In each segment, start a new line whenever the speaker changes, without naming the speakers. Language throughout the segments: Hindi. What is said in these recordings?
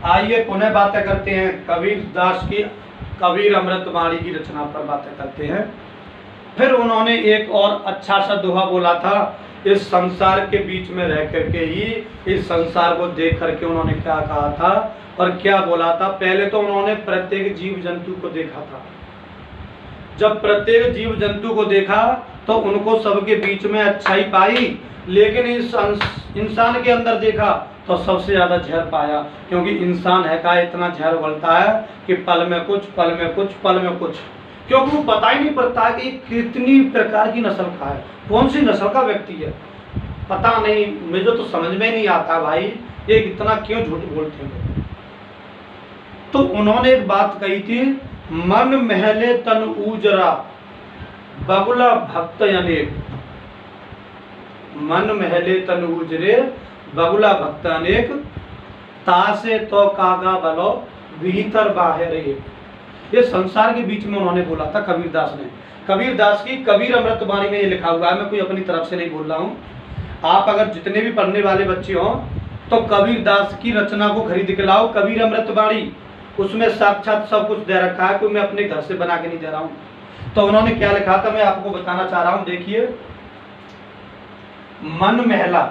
आइए पुनः बातें करते हैं कबीर दास की कबीर अमृतवाणी की रचना पर बातें करते हैं। फिर उन्होंने एक और अच्छा सा दोहा बोला था, इस संसार के बीच में रह करके ही इस संसार को देख करके उन्होंने क्या कहा था और क्या बोला था। पहले तो उन्होंने प्रत्येक जीव जंतु को देखा था। जब प्रत्येक जीव जंतु को देखा तो उनको सबके बीच में अच्छाई पाई, लेकिन इस इंसान के अंदर देखा तो सबसे ज्यादा जहर पाया, क्योंकि इंसान है का इतना जहर उगलता है कि पल में कुछ पल में कुछ पल में कुछ, क्योंकि वो पता ही नहीं पड़ता कि कितनी प्रकार की नस्ल का है, कौन सी नस्ल का व्यक्ति है, पता नहीं। मुझे तो समझ में नहीं आता भाई ये इतना क्यों झूठ बोलते हैं। तो उन्होंने एक बात कही थी, मन महले तन ऊजरा बगुला भक्त अनेक। मन महले तन ऊजरे बगुला भक्त अनेक, तासे तो कागा बलो भीतर बाहर एक। ये संसार के बीच में उन्होंने बोला था कबीर दास ने। कबीर दास की कबीर अमृतवाणी में ये लिखा हुआ है, मैं कोई अपनी तरफ से नहीं बोल रहा हूँ। आप अगर जितने भी पढ़ने वाले बच्चे हों तो कबीर दास की रचना को खरीद के लाओ, कबीर अमृतवाणी, उसमें साक्षात सब कुछ दे रखा है, कोई मैं अपने घर से बना के नहीं दे रहा हूँ। तो उन्होंने क्या लिखा था मैं आपको बताना चाह रहा हूँ, देखिए। मन महला,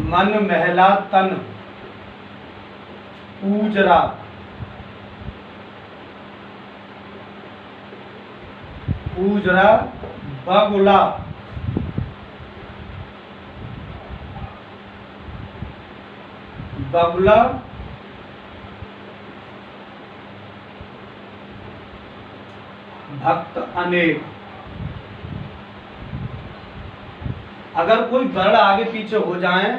मन महला तन ऊजरा ऊजरा बगुला बगुला भक्त अनेक। अगर कोई वर्ण आगे पीछे हो जाए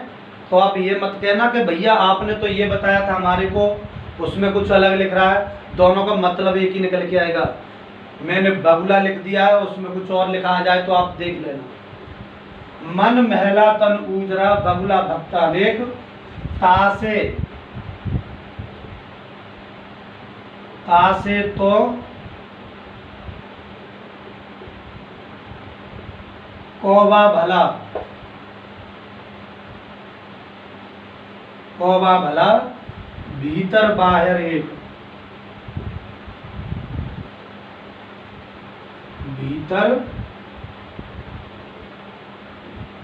तो आप ये मत कहना कि भैया आपने तो ये बताया था हमारे को, उसमें कुछ अलग लिख रहा है, दोनों का मतलब एक ही निकल के आएगा। मैंने बगुला लिख दिया है, उसमें कुछ और लिखा आ जाए तो आप देख लेना। मन महला तन ऊजरा बगुला भक्त अनेक, तासे तासे तो कौवा भला, कौवा भला भीतर बाहर एक, भीतर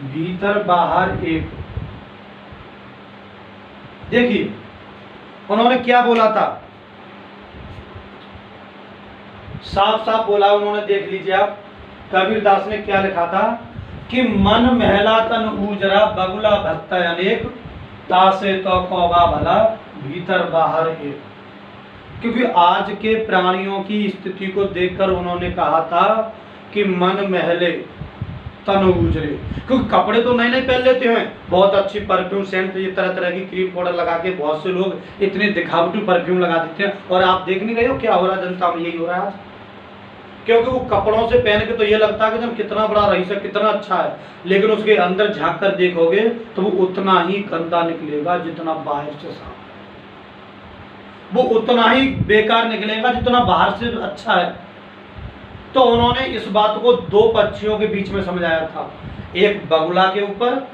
भीतर बाहर एक। देखिए उन्होंने क्या बोला था, साफ साफ बोला उन्होंने, देख लीजिए आप। कबीर दास ने क्या लिखा था कि मन महला तन ऊजरा बगुला भक्त अनेक, तासे तो कौवा भला भीतर बाहर एक। क्योंकि आज के प्राणियों की स्थिति को देखकर उन्होंने कहा था कि मन महले तन ऊजरे, क्योंकि कपड़े तो नए नए पहन लेते हैं, बहुत अच्छी परफ्यूम सेंट, ये तरह तरह की क्रीम पाउडर लगा के बहुत से लोग इतने दिखावटी परफ्यूम लगा देते हैं। और आप देख नहीं रहे हो क्या हो रहा है जनता में, यही हो रहा है आज। क्योंकि वो कपड़ों से पहन के तो ये लगता है कि जब कितना बड़ा रईस है, कितना अच्छा है, लेकिन उसके अंदर झांक कर देखोगे तो वो उतना ही गंदा निकलेगा जितना बाहर से साफ, वो उतना ही बेकार निकलेगा जितना बाहर से अच्छा है। तो उन्होंने इस बात को दो पक्षियों के बीच में समझाया था, एक बगुला के ऊपर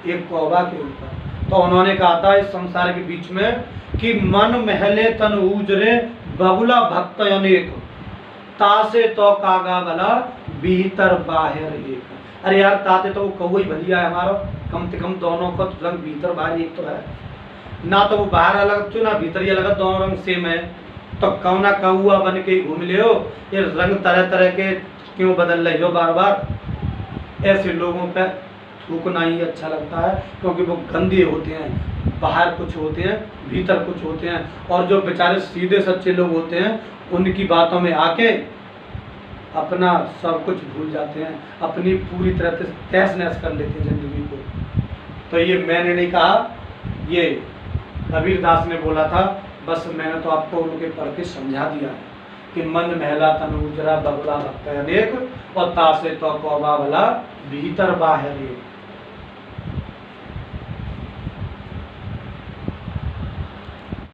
एक कौवा के ऊपर। तो उन्होंने कहा था इस संसार के बीच में कि मन महले तन ऊजरे बगुला भक्त अनेक, तासे तो कागा भला भीतर बाहर एक। अरे यार ताते तो वो कौवा ही बढ़िया है हमारा, कम से कम दोनों का रंग भीतर बाहर एक तो है ना, तो वो बाहर अलग तो ना भीतर ही अलग, दोनों रंग सेम है। तो कौ ना कौआ बन के घूम ले हो, ये रंग तरह तरह के क्यों बदल रहे हो बार बार। ऐसे लोगों पे थूकना ही अच्छा लगता है, क्योंकि वो गंदे होते हैं, बाहर कुछ होते हैं भीतर कुछ होते हैं। और जो बेचारे सीधे सच्चे लोग होते हैं उनकी बातों में आके अपना सब कुछ भूल जाते हैं, अपनी पूरी तरह से तहस नहस कर लेते हैं जिंदगी को। तो ये मैंने नहीं कहा, ये कबीर दास ने बोला था, बस मैंने तो आपको उनके पढ़ के समझा दिया है कि मन महला तन ऊजरा बगुला भक्त अनेक, और तासे तो कौवा भला भीतर बाहर एक।